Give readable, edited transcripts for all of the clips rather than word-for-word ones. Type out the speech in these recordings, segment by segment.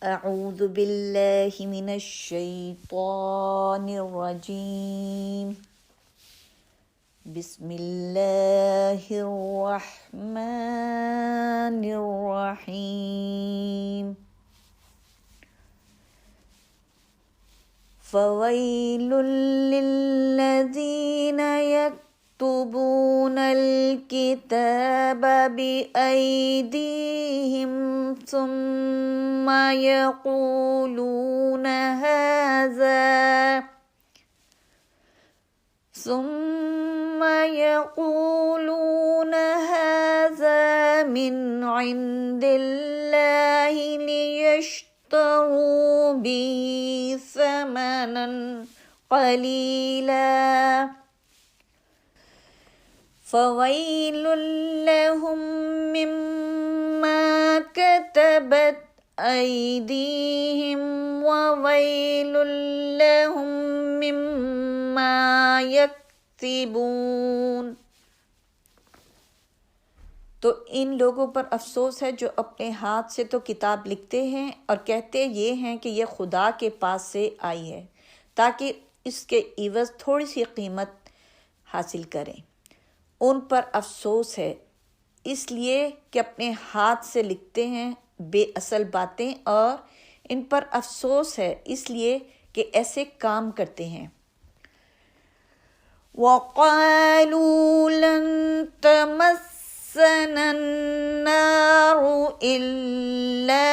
اعوذ باللہ من الشیطان الرجیم بسم اللہ الرحمن الرحیم فویل للذین یکتبون الکتاب بأیدیہم ثم یقولون هذا من عند اللہ لیشتروا به ثمنا قلیلا فویل لهم مما كتبت ایدیہم وویل لهم مما یکسبون۔ تو ان لوگوں پر افسوس ہے جو اپنے ہاتھ سے تو کتاب لکھتے ہیں اور کہتے یہ ہیں کہ یہ خدا کے پاس سے آئی ہے تاکہ اس کے عوض تھوڑی سی قیمت حاصل کریں۔ ان پر افسوس ہے اس لیے کہ اپنے ہاتھ سے لکھتے ہیں بے اصل باتیں، اور ان پر افسوس ہے اس لیے کہ ایسے کام کرتے ہیں۔ وَقَالُوا لَن تَمَسَّنَا النَّارُ إِلَّا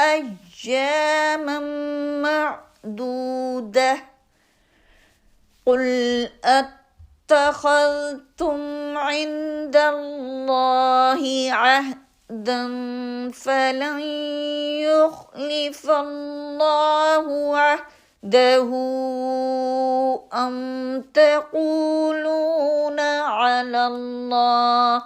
أَيَّامًا مَّعْدُودَةً قُلْ اتخذتم عند اللہ عہدا فلن یخلف اللہ عہدہ ام تقولون علی اللہ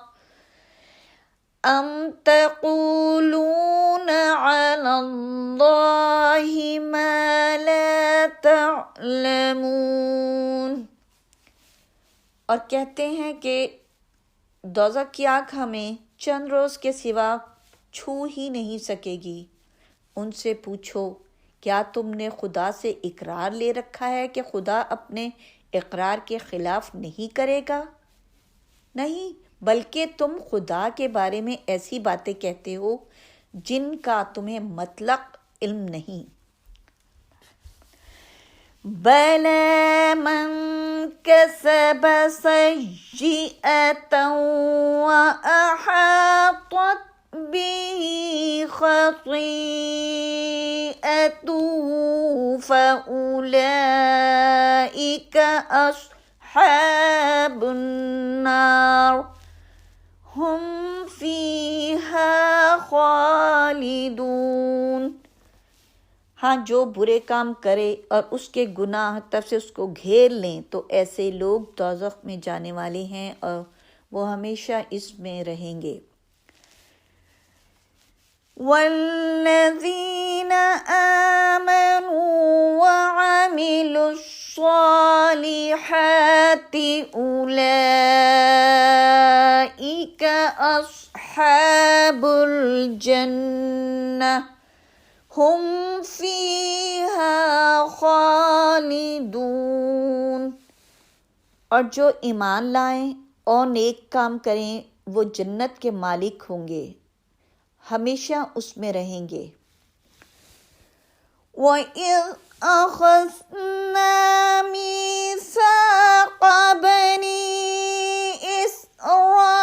ما لا تعلمون۔ اور کہتے ہیں کہ دوزخ کی آگ ہمیں چند روز کے سوا چھو ہی نہیں سکے گی۔ ان سے پوچھو کیا تم نے خدا سے اقرار لے رکھا ہے کہ خدا اپنے اقرار کے خلاف نہیں کرے گا؟ نہیں، بلکہ تم خدا کے بارے میں ایسی باتیں کہتے ہو جن کا تمہیں مطلق علم نہیں۔ بَلَىٰ مَن كَسَبَ سَيِّئَةً وَأَحَاطَتْ بِهِ خَطِيئَتُهُ فَأُولَٰئِكَ أَصْحَابُ النَّارِ هُمْ فِيهَا خَالِدُونَ۔ ہاں، جو برے کام کرے اور اس کے گناہ طرف سے اس کو گھیر لیں تو ایسے لوگ دوزخ میں جانے والے ہیں اور وہ ہمیشہ اس میں رہیں گے۔ وَالَّذِينَ آمَنُوا وَعَمِلُوا الصَّالِحَاتِ أُولَئِكَ أَصْحَابُ الْجَنَّةِ ہم فیہا خالدون۔ اور جو ایمان لائیں اور نیک کام کریں وہ جنت کے مالک ہوں گے، ہمیشہ اس میں رہیں گے۔ وَإِذْ أَخَذْنَا مِيثَاقَ بَنِي إِسْرَائِيلَ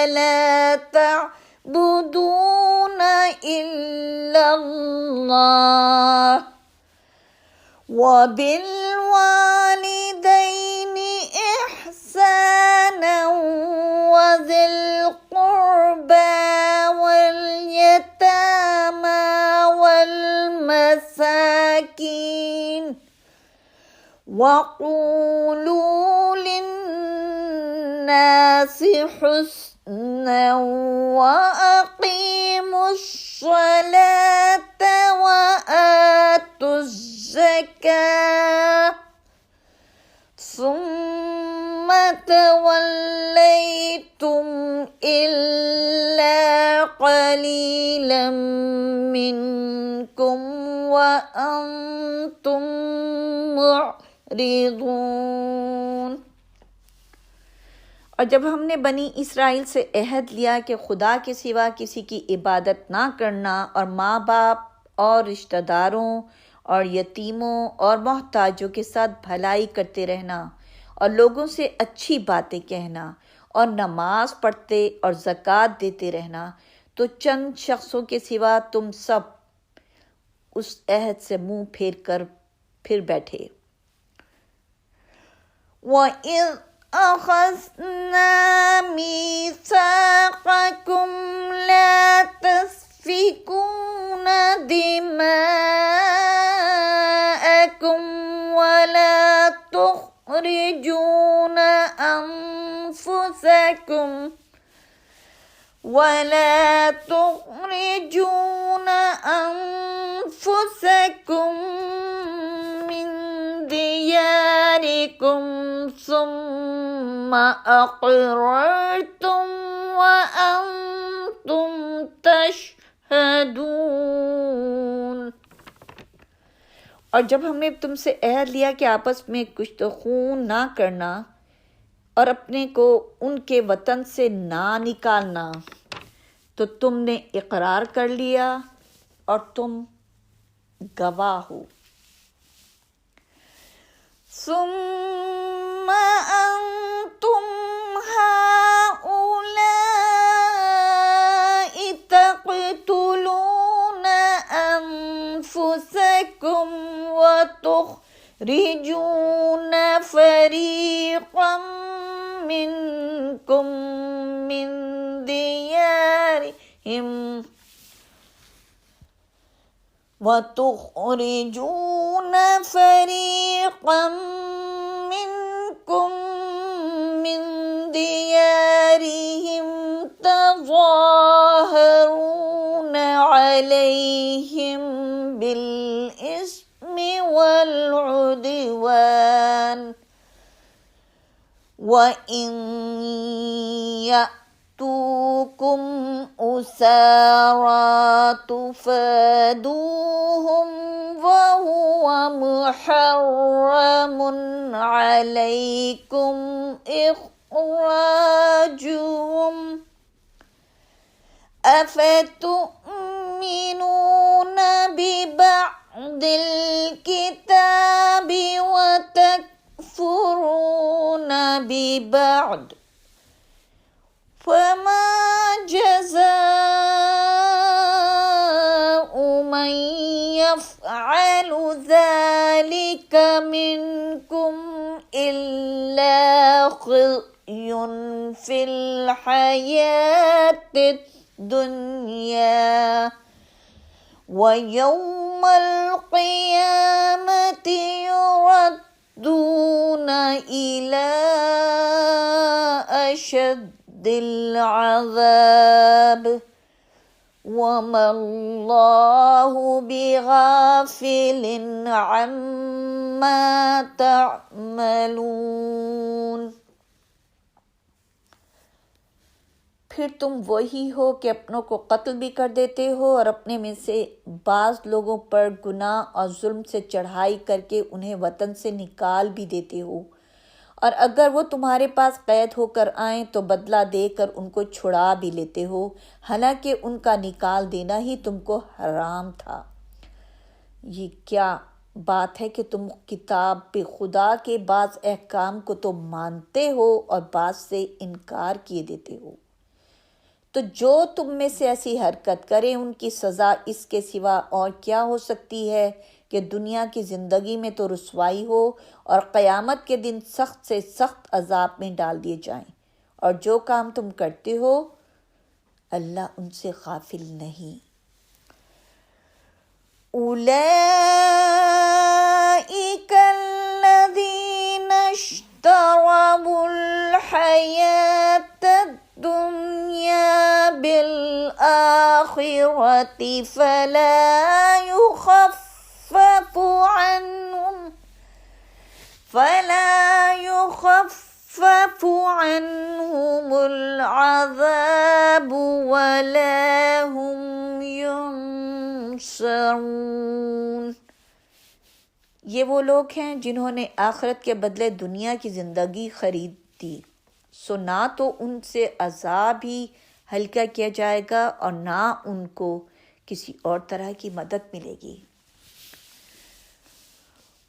لَا تعبدون إلا الله وبالوالدين إحسانا وذي القربى واليتامى والمساكين وقولوا للناس حسنا وأقيموا الصلاة وآتوا الزكاة ثم توليتم إلا قليلا منكم وأنتم معرضون۔ اور جب ہم نے بنی اسرائیل سے عہد لیا کہ خدا کے سوا کسی کی عبادت نہ کرنا اور ماں باپ اور رشتہ داروں اور یتیموں اور محتاجوں کے ساتھ بھلائی کرتے رہنا اور لوگوں سے اچھی باتیں کہنا اور نماز پڑھتے اور زکوٰۃ دیتے رہنا، تو چند شخصوں کے سوا تم سب اس عہد سے منہ پھر بیٹھے۔ وَإِذْ أَخَذْنَا مِيثَاقَكُمْ لَا تَسْفِكُونَ دِمَاءَكُمْ وَلَا تُخْرِجُونَ أنفسكم من دياركم ثم أقررتم وأنتم تشهدون۔ اور جب ہم نے تم سے عہد لیا کہ آپس میں کشت خون نہ کرنا اور اپنے کو ان کے وطن سے نہ نکالنا، تو تم نے اقرار کر لیا اور تم گواہ ہو۔ ثم أنتم هؤلاء تقتلون أنفسكم وتخرجون فريقا منكم من ديارهم تظاهرون عليهم بالإثم والعدوان وإن يأتوكم أسارى تفادوهم وهو محرم عليكم إخراجهم أفتؤمنون ببعض الكتاب وتكفرون ببعض فما جزاء من يفعل ذلك منكم إلا خزي في الحياة الدنيا ويوم القيامة يردون إلى أشد العذاب وما الله بغافل عما تعملون۔ پھر تم وہی ہو کہ اپنوں کو قتل بھی کر دیتے ہو اور اپنے میں سے بعض لوگوں پر گناہ اور ظلم سے چڑھائی کر کے انہیں وطن سے نکال بھی دیتے ہو، اور اگر وہ تمہارے پاس قید ہو کر آئیں تو بدلہ دے کر ان کو چھڑا بھی لیتے ہو، حالانکہ ان کا نکال دینا ہی تم کو حرام تھا۔ یہ کیا بات ہے کہ تم کتاب خدا کے بعض احکام کو تو مانتے ہو اور بعض سے انکار کیے دیتے ہو۔ تو جو تم میں سے ایسی حرکت کرے ان کی سزا اس کے سوا اور کیا ہو سکتی ہے کہ دنیا کی زندگی میں تو رسوائی ہو اور قیامت کے دن سخت سے سخت عذاب میں ڈال دیے جائیں، اور جو کام تم کرتے ہو اللہ ان سے غافل نہیں۔ أولئك الذين اشتروا الحياة الدنيا بالآخرة فلا يخفف عنهم العذاب ولا يشترون، یہ وہ لوگ ہیں جنہوں نے آخرت کے بدلے دنیا کی زندگی خرید دی، سو نہ تو ان سے عذاب ہی ہلکا کیا جائے گا اور نہ ان کو کسی اور طرح کی مدد ملے گی۔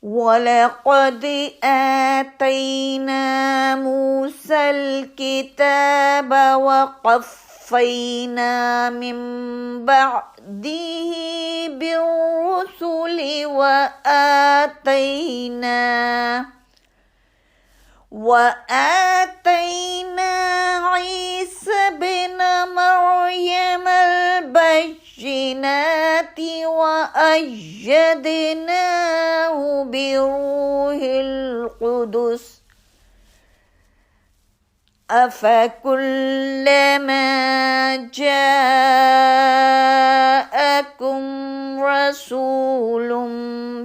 وَلَقَدْ آتَيْنَا مُوسَى الْكِتَابَ وَقَفَّيْنَا مِن بَعْدِهِ بِالرُّسُلِ وَآتَيْنَا عِيسَى ابْنَ مَرْيَمَ الْبَيِّنَاتِ وَأَيَّدْنَاهُ بِرُوحِ الْقُدُسِ أَفَكُلَّمَا جَاءَكُمْ رَسُولٌ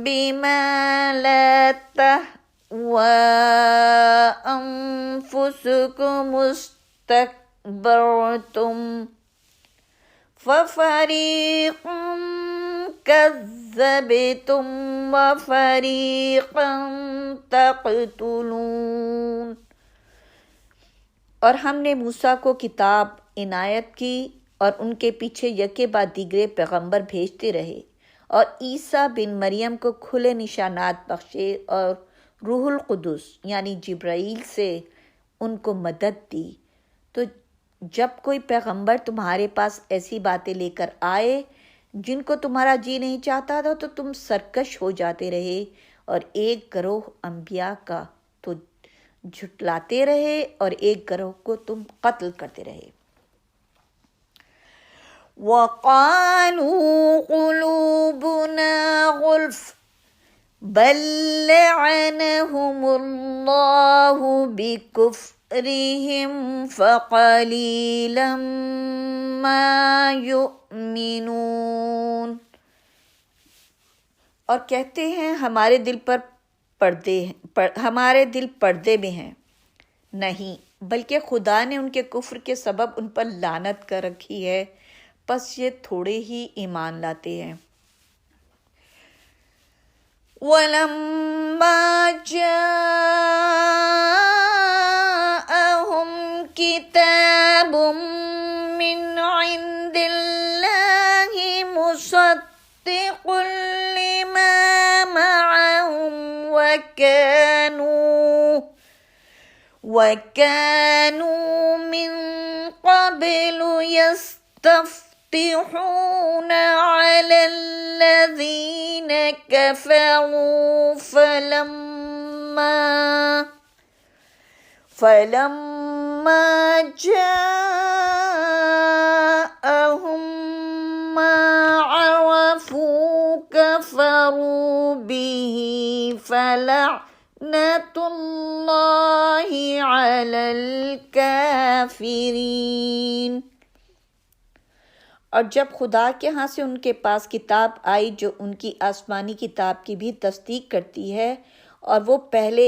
بِمَا لَا تَهْوَى أَنفُسُكُمُ اسْتَكْبَرْتُمْ فَفَرِيقًا كَذَّبْتُمْ وَفَرِيقًا تَقْتُلُونَ۔ اور ہم نے موسیٰ کو کتاب عنایت کی اور ان کے پیچھے یکے بعد دیگرے پیغمبر بھیجتے رہے، اور عیسیٰ بن مریم کو کھلے نشانات بخشے اور روح القدس یعنی جبرائیل سے ان کو مدد دی۔ تو جب کوئی پیغمبر تمہارے پاس ایسی باتیں لے کر آئے جن کو تمہارا جی نہیں چاہتا تھا تو تم سرکش ہو جاتے رہے، اور ایک گروہ انبیاء کا تو جھٹلاتے رہے اور ایک گروہ کو تم قتل کرتے رہے۔ وَقَالُوا قُلُوبُنَا غُلْفٌ بَل لَّعَنَهُمُ اللَّهُ بِكُفْرِهِمْ فَقَلِيلًا مَّا يُؤْمِنُونَ، اور کہتے ہیں ہمارے دل پردے میں ہیں، نہیں بلکہ خدا نے ان کے کفر کے سبب ان پر لعنت کر رکھی ہے، پس یہ تھوڑے ہی ایمان لاتے ہیں۔ وَلَمَّا جَاءَهُمْ كِتَابٌ مِّنْ عِندِ اللَّهِ مُصَدِّقٌ لِّمَا مَعَهُمْ وَكَانُوا مِن قَبْلُ يَسْتَفْتِحُونَ عَلَى الَّذِينَ كَفَرُوا فَلَمَّا جَاءَهُم مَّا عَرَفُوا كَفَرُوا بِهِ فَلَعْنَةُ اللَّهِ عَلَى الْكَافِرِينَ۔ اور جب خدا کے ہاں سے ان کے پاس کتاب آئی جو ان کی آسمانی کتاب کی بھی تصدیق کرتی ہے، اور وہ پہلے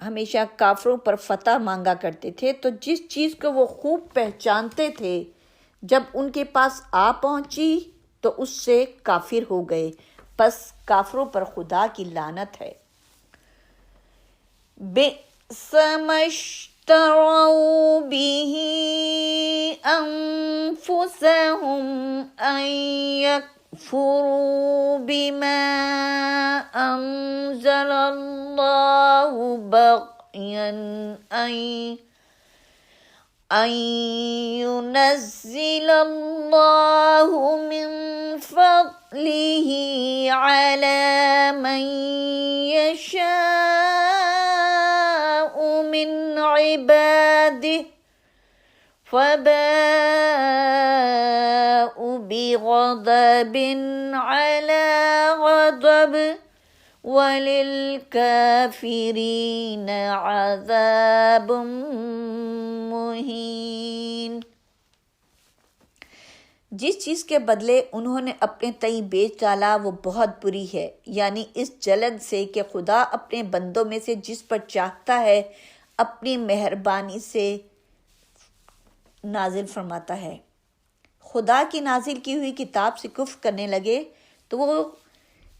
ہمیشہ کافروں پر فتح مانگا کرتے تھے، تو جس چیز کو وہ خوب پہچانتے تھے جب ان کے پاس آ پہنچی تو اس سے کافر ہو گئے، پس کافروں پر خدا کی لعنت ہے۔ بِئْسَ مَا اشْتَرَوْا بِهِ أَنفُسَهُمْ أَن يَكْفُرُوا بِمَا أَنزَلَ اللَّهُ بَغْيًا أَن يُنَزِّلَ اللَّهُ مِن فَضْلِهِ عَلَى مَن يَشَاءُ مِنْ عِبَادِهِ فَبَاءُوا بِغَضَبٍ عَلَى غَضَبٍ وَلِلْكَافِرِينَ عَذَابٌ مُّهِينٌ۔ جس چیز کے بدلے انہوں نے اپنے تئیں بیچ ڈالا وہ بہت بری ہے، یعنی اس جلد سے کہ خدا اپنے بندوں میں سے جس پر چاہتا ہے اپنی مہربانی سے نازل فرماتا ہے۔ خدا کی نازل کی ہوئی کتاب سے کفر کرنے لگے تو وہ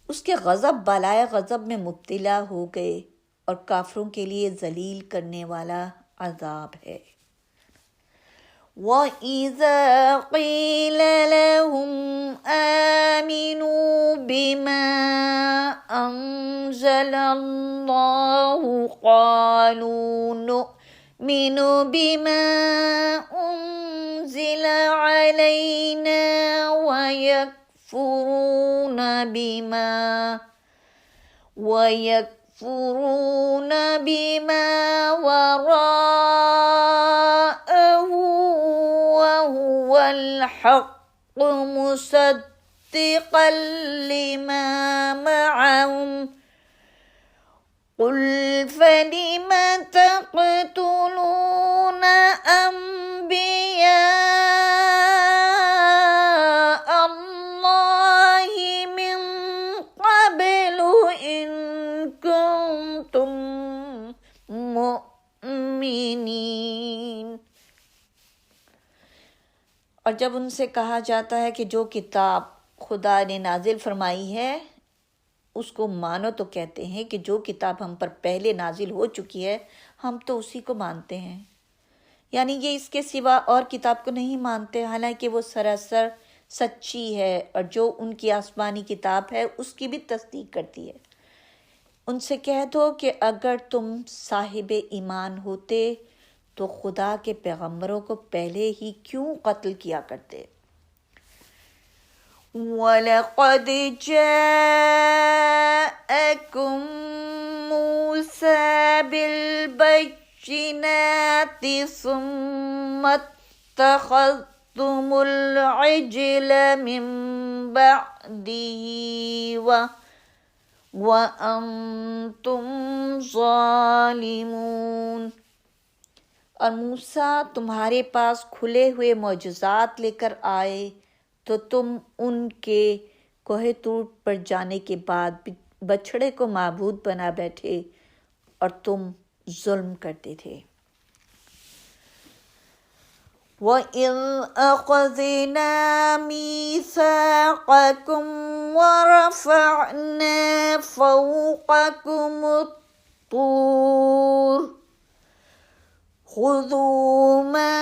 اس کے غضب بالائے غضب میں مبتلا ہو گئے، اور کافروں کے لیے ذلیل کرنے والا عذاب ہے۔ وَإِذَا قِيلَ لَهُمْ آمِنُوا بِمَا أَنزَلَ اللَّهُ قَالُوا نُؤْمِنُ بِمَا أُنزِلَ عَلَيْنَا وَيَكْفُرُونَ بِمَا وَرَاءَهُ وَهُوَ الْحَقُّ مُصَدِّقًا لِمَا مَعَهُمْ قُلْ فَلِمَ تَقْتُلُونَ أَنْبِيَاءَ اللَّهِ مِنْ قَبْلُ إِنْ كُنْتُمْ مُؤْمِنِينَ۔ اور جب ان سے کہا جاتا ہے کہ جو کتاب خدا نے نازل فرمائی ہے اس کو مانو، تو کہتے ہیں کہ جو کتاب ہم پر پہلے نازل ہو چکی ہے ہم تو اسی کو مانتے ہیں، یعنی یہ اس کے سوا اور کتاب کو نہیں مانتے، حالانکہ وہ سراسر سچی ہے اور جو ان کی آسمانی کتاب ہے اس کی بھی تصدیق کرتی ہے۔ ان سے کہہ دو کہ اگر تم صاحب ایمان ہوتے تو خدا کے پیغمبروں کو پہلے ہی کیوں قتل کیا کرتے؟ وَلَقَدْ جَاءَكُم مُوسَىٰ بِالْبَيِّنَاتِ ثُمَّ اتَّخَذْتُمُ الْعِجْلَ مِن بَعْدِهِ وَأَنْتُمْ ظَالِمُونَ۔ اور موسیٰ تمہارے پاس کھلے ہوئے معجزات لے کر آئے تو تم ان کے کوہ طور پر جانے کے بعد بچھڑے کو معبود بنا بیٹھے اور تم ظلم کرتے تھے۔ وَإِذْ أَخَذْنَا مِيثَاقَكُمْ وَرَفَعْنَا فَوْقَكُمُ الطُّورَ خُذُوا مَا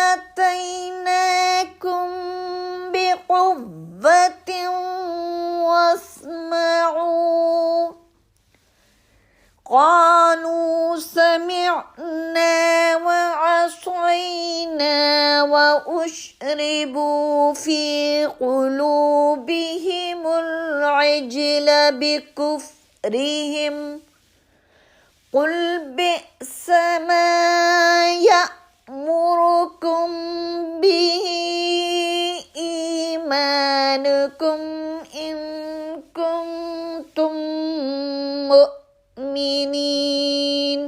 آتَيْنَاكُمْ بِقُوَّةٍ وَاسْمَعُوا قَالُوا سَمِعْنَا وَعَصَيْنَا وَأُشْرِبُوا فِي قُلُوبِهِمُ الْعِجْلَ بِكُفْرِهِمْ قُلْ بِئْسَ مَا يَأْمُرُكُمْ بِهِ إِيمَانُكُمْ إِن كُنتُم مُؤْمِنِينَ۔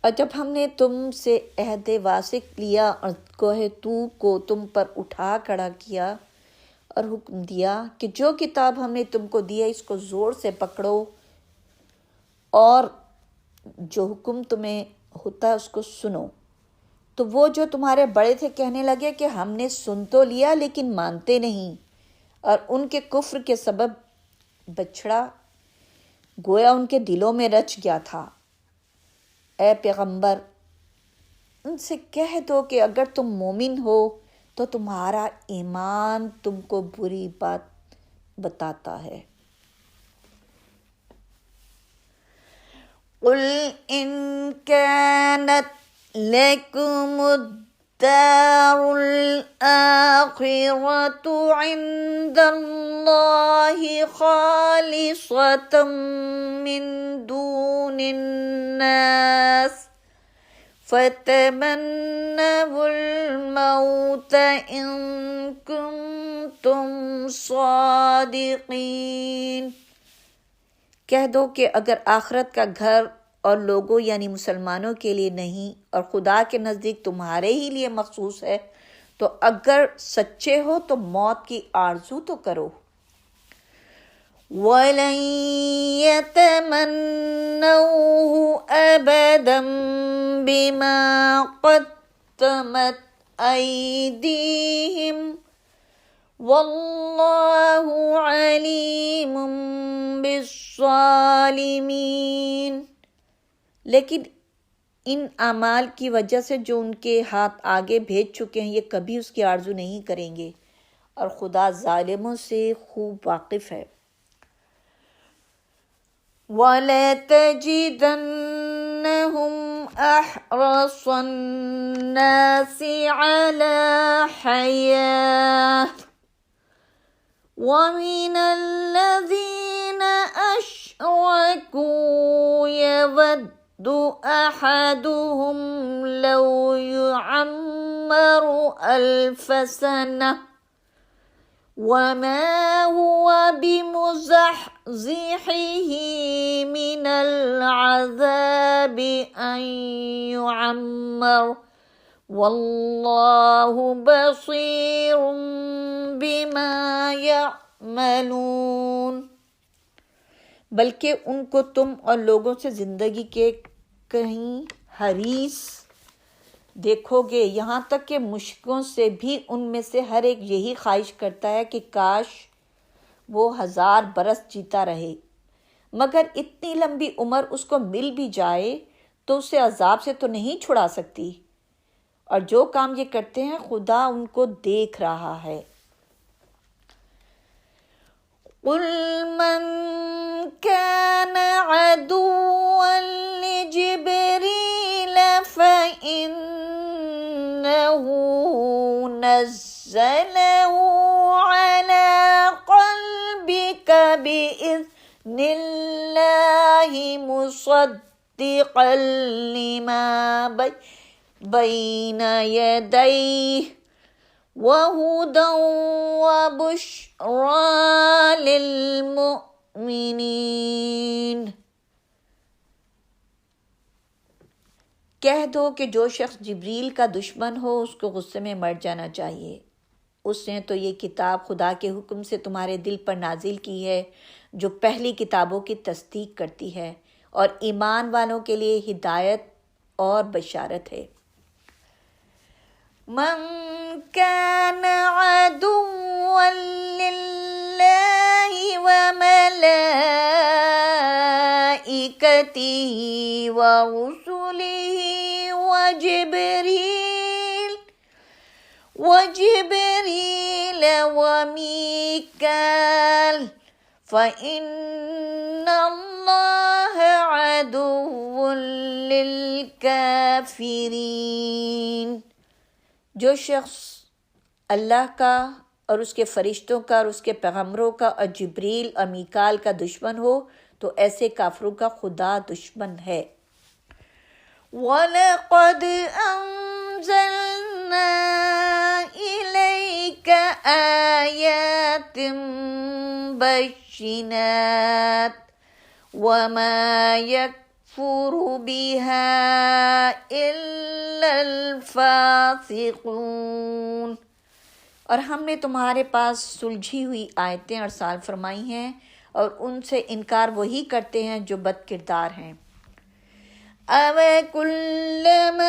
اور جب ہم نے تم سے عہد واثق لیا اور کوہ طور کو تم پر اٹھا کھڑا کیا اور حکم دیا کہ جو کتاب ہم نے تم کو دی ہے اس کو زور سے پکڑو، اور جو حکم تمہیں ہوتا ہے اس کو سنو، تو وہ جو تمہارے بڑے تھے کہنے لگے کہ ہم نے سن تو لیا لیکن مانتے نہیں، اور ان کے کفر کے سبب بچھڑا گویا ان کے دلوں میں رچ گیا تھا۔ اے پیغمبر ان سے کہہ دو کہ اگر تم مومن ہو تو تمہارا ایمان تم کو بری بات بتاتا ہے۔ قُلْ إِن كَانَتْ لَكُمُ الدَّارُ الْآخِرَةُ عِندَ اللَّهِ خَالِصَةً مِّن دُونِ النَّاسِ فَتَمَنَّوُا الْمَوْتَ إِن كُنتُمْ صَادِقِينَ۔ کہہ دو کہ اگر آخرت کا گھر اور لوگوں یعنی مسلمانوں کے لیے نہیں اور خدا کے نزدیک تمہارے ہی لیے مخصوص ہے، تو اگر سچے ہو تو موت کی آرزو تو کرو۔ وَلَن يَتَمَنَّوْهُ أَبَدًا بِمَا قَدَّمَتْ أَيْدِيهِمْ واللہ علیم بالظالمین۔ لیکن ان اعمال کی وجہ سے جو ان کے ہاتھ آگے بھیج چکے ہیں یہ کبھی اس کی آرزو نہیں کریں گے، اور خدا ظالموں سے خوب واقف ہے۔ وَلَتَجِدَنَّهُمْ أَحْرَصَ النَّاسِ عَلَى حَيَاةٍ وَمِنَ الَّذِينَ أَشْرَكُوا يَوَدُّ أَحَدُهُمْ لَوْ يُعَمَّرُ أَلْفَ سَنَةٍ وَمَا هُوَ بِمُزَحْزِحِهِ مِنَ الْعَذَابِ أَنْ يُعَمَّرَ وَاللَّهُ بَصِيرٌ بِمَا يَعْمَلُونَ۔ بلکہ ان کو تم اور لوگوں سے زندگی کے کہیں حریص دیکھو گے، یہاں تک کہ مشرکوں سے بھی ان میں سے ہر ایک یہی خواہش کرتا ہے کہ کاش وہ 1000 برس جیتا رہے، مگر اتنی لمبی عمر اس کو مل بھی جائے تو اسے عذاب سے تو نہیں چھڑا سکتی، اور جو کام یہ کرتے ہیں خدا ان کو دیکھ رہا ہے۔ قُلْ مَنْ كَانَ عَدُوًّا لِجِبْرِيلَ فَإِنَّهُ نَزَّلَهُ عَلَى قَلْبِكَ بِإِذْنِ اللَّهِ مُصَدِّقًا لِمَا بَيْنَ يَدَيْهِ وَهُدًى وَبُشْرَى لِلْمُؤْمِنِينَ۔ کہہ دو کہ جو شخص جبریل کا دشمن ہو اس کو غصے میں مر جانا چاہیے، اس نے تو یہ کتاب خدا کے حکم سے تمہارے دل پر نازل کی ہے جو پہلی کتابوں کی تصدیق کرتی ہے اور ایمان والوں کے لیے ہدایت اور بشارت ہے۔ من كان عدوا لله وملائكته ورسله وجبريل وميكال فإن الله عدو للكافرين۔ جو شخص اللہ کا اور اس کے فرشتوں کا اور اس کے پیغمبروں کا اور جبریل اور میکال کا دشمن ہو تو ایسے کافروں کا خدا دشمن ہے۔ وَلَقَدْ أَنزَلْنَا إِلَيْكَ آيَاتٍ بَيِّنَاتٍ وَمَا يَكْفُرُ بِهَا إِلَّا الْفَاسِقُونَ۔ اور ہم نے تمہارے پاس سلجھی ہوئی آیتیں ارسال فرمائی ہیں، اور ان سے انکار وہی کرتے ہیں جو بد کردار ہیں۔ أَوَكُلَّمَا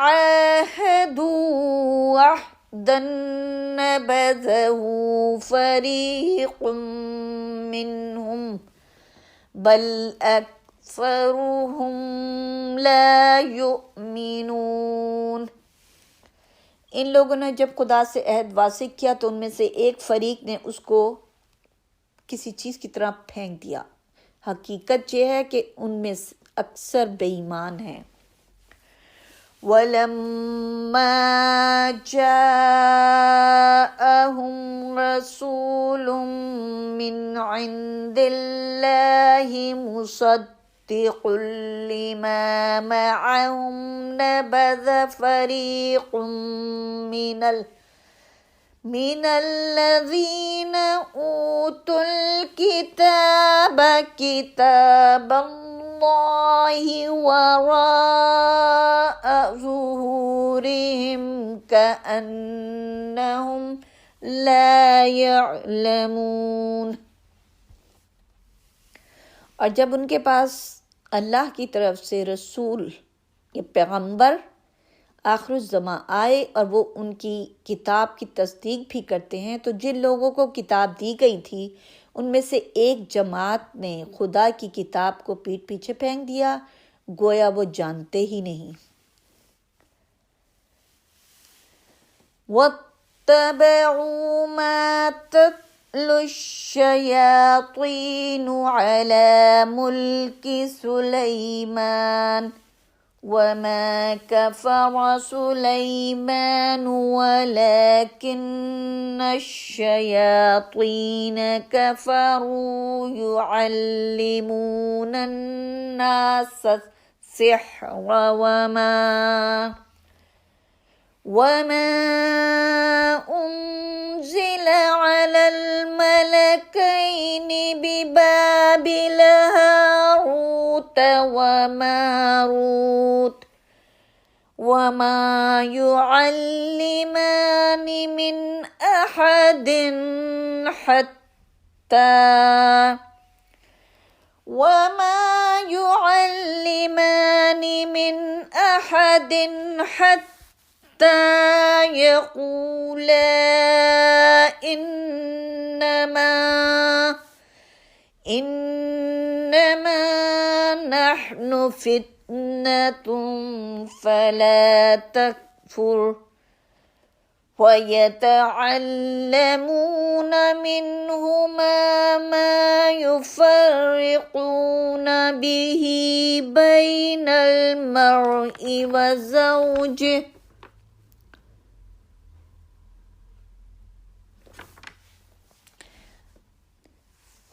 عَاهَدُوا عَهْدًا نَبَذَهُ فَرِيقٌ مِّنْهُمْ بَلْ أَكْثَرُهُمْ لَا يُؤْمِنُونَ۔ ان لوگوں نے جب خدا سے عہد واثق کیا تو ان میں سے ایک فریق نے اس کو کسی چیز کی طرح پھینک دیا، حقیقت یہ ہے کہ ان میں اکثر بے ایمان ہیں۔ وَلَمَّا جَاءَهُمْ رَسُولٌ مِّنْ عِندِ اللَّهِ مُصَدِّقٌ لِمَا مَعَهُمْ نَبَذَ فَرِيقٌ مِّنَ الَّذِينَ أُوتُوا الْكِتَابَ كِتَابَ اللَّهِ وَرَاءَ ظُهُورِهِمْ كَأَنَّهُمْ لَا يَعْلَمُونَ۔ اور جب ان کے پاس اللہ کی طرف سے رسول یا پیغمبر آخر الزماں آئے اور وہ ان کی کتاب کی تصدیق بھی کرتے ہیں، تو جن لوگوں کو کتاب دی گئی تھی ان میں سے ایک جماعت نے خدا کی کتاب کو پیٹھ پیچھے پھینک دیا، گویا وہ جانتے ہی نہیں۔ وَاتَّبَعُوا مَا تَتْلُو الشَّيَاطِينُ عَلَى مُلْكِ سُلَيْمَانَ وَمَا كَفَرَ سُلَيْمَانُ وَلَكِنَّ الشَّيَاطِينَ كَفَرُوا يُعَلِّمُونَ النَّاسَ السِّحْرَ وَمَا أُنزِلَ عَلَى الْمَلَكَيْنِ بِبَابِلَ هَارُوتَ وَمَارُوتَ وَمَا يُعَلِّمَانِ مِنْ أَحَدٍ حَتَّى يَقُولَا إِنَّمَا نَحْنُ فِتْنَةٌ فَلَا تَكْفُرْ وَيَتَعَلَّمُونَ مِنْهُمَا مَا يُفَرِّقُونَ بِهِ بَيْنَ الْمَرْءِ وَزَوْجِهِ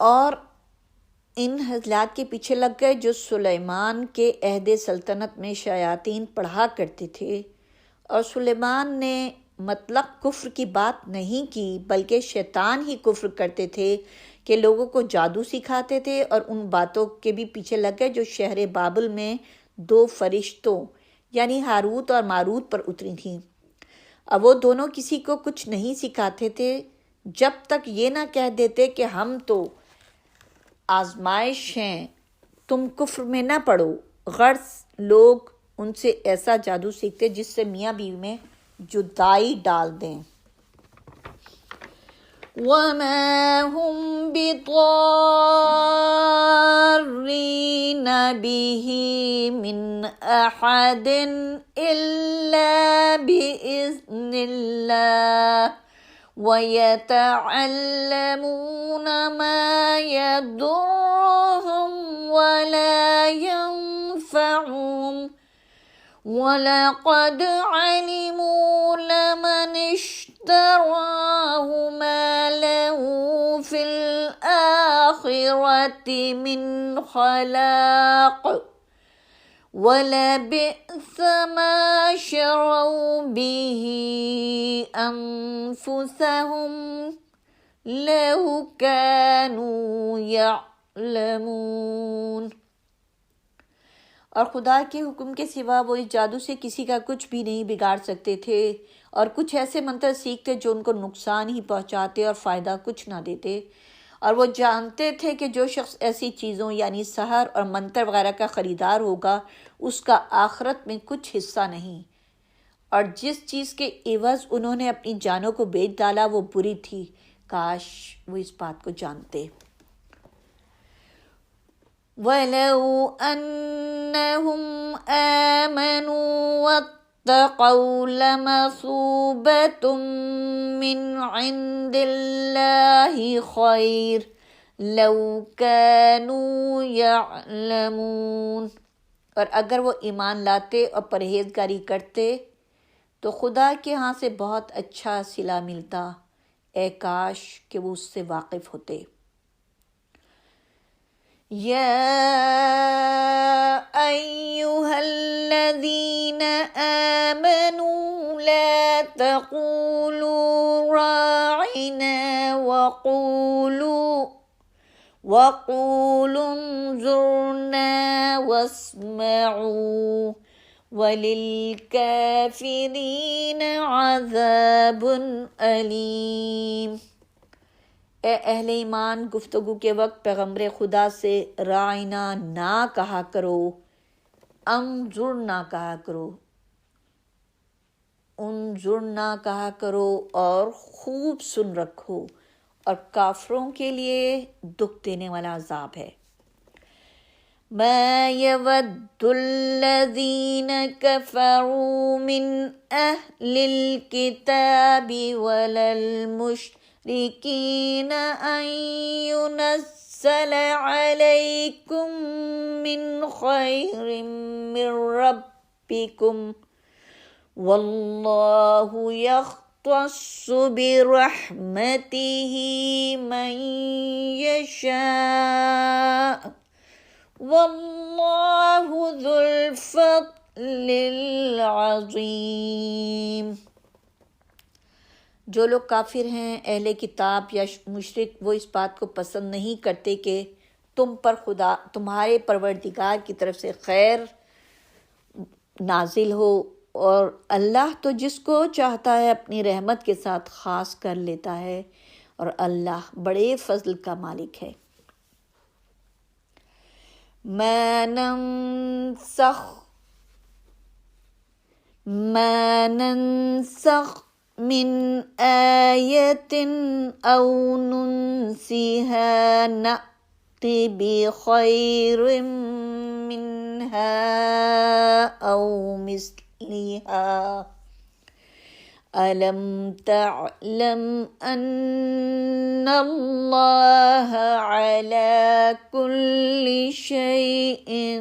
اور ان حضرات کے پیچھے لگ گئے جو سلیمان کے عہد سلطنت میں شیاطین پڑھا کرتے تھے، اور سلیمان نے مطلق کفر کی بات نہیں کی بلکہ شیطان ہی کفر کرتے تھے کہ لوگوں کو جادو سکھاتے تھے، اور ان باتوں کے بھی پیچھے لگ گئے جو شہر بابل میں 2 فرشتوں یعنی ہاروت اور ماروت پر اتری تھیں۔ اب وہ دونوں کسی کو کچھ نہیں سکھاتے تھے جب تک یہ نہ کہہ دیتے کہ ہم تو آزمائش ہیں، تم کفر میں نہ پڑو۔ غرض لوگ ان سے ایسا جادو سیکھتے جس سے میاں بیوی میں جدائی ڈال دیں۔ وَمَا هُمْ بِضَارِّينَ بِهِ مِنْ أَحَدٍ إِلَّا بِإِذْنِ اللَّهِ وَيَتَعَلَّمُونَ مَا يَضُرُّهُمْ وَلَا يَنفَعُهُمْ وَلَقَدْ عَلِمُوا لَمَنِ اشْتَرَاهُ مَا لَهُ فِي الْآخِرَةِ مِنْ خَلَاقٍ وَلَبِئْسَ مَا شَرَوْا بِهِ أَنفُسَهُمْ لَوْ كَانُوا يَعْلَمُونَ۔ اور خدا کے حکم کے سوا وہ اس جادو سے کسی کا کچھ بھی نہیں بگاڑ سکتے تھے، اور کچھ ایسے منتر سیکھتے جو ان کو نقصان ہی پہنچاتے اور فائدہ کچھ نہ دیتے، اور وہ جانتے تھے کہ جو شخص ایسی چیزوں یعنی سحر اور منتر وغیرہ کا خریدار ہوگا اس کا آخرت میں کچھ حصہ نہیں، اور جس چیز کے عوض انہوں نے اپنی جانوں کو بیچ ڈالا وہ بری تھی، کاش وہ اس بات کو جانتے۔ وَلَوْ أَنَّهُمْ آمَنُوا وَاتَّقَوْا لَمَثُوبَةٌ مِّنْ عِندِ اللَّهِ خَيْرٌ لَوْ كَانُوا يَعْلَمُونَ۔ اور اگر وہ ایمان لاتے اور پرہیزگاری کرتے تو خدا کے ہاں سے بہت اچھا صلہ ملتا، اے کاش کہ وہ اس سے واقف ہوتے۔ یا ایہا الذین آمنوا لا تقولوا راعنا وقولوا انظرنا واسمعوا وَلِلْكَافِرِينَ عَذَابٌ أَلِيمٌ۔ اے اہل ایمان، گفتگو کے وقت پیغمبر خدا سے راعنا نہ کہا کرو، انظر نہ کہا کرو، انظرنا کہا کرو اور خوب سن رکھو، اور کافروں کے لیے دکھ دینے والا عذاب ہے۔ ما يود الذين كفروا من أهل الكتاب ولا المشركين أن ينزل عليكم من خير من ربكم والله يختص برحمته من يشاء واللہ ذو الفضل العظیم۔ جو لوگ کافر ہیں، اہل کتاب یا مشرک، وہ اس بات کو پسند نہیں کرتے کہ تم پر تمہارے پروردگار کی طرف سے خیر نازل ہو، اور اللہ تو جس کو چاہتا ہے اپنی رحمت کے ساتھ خاص کر لیتا ہے، اور اللہ بڑے فضل کا مالک ہے۔ ما ننسخ من آیت او ننسها نأت بخیر منها او مثلها ألم تعلم أن الله على كل شيء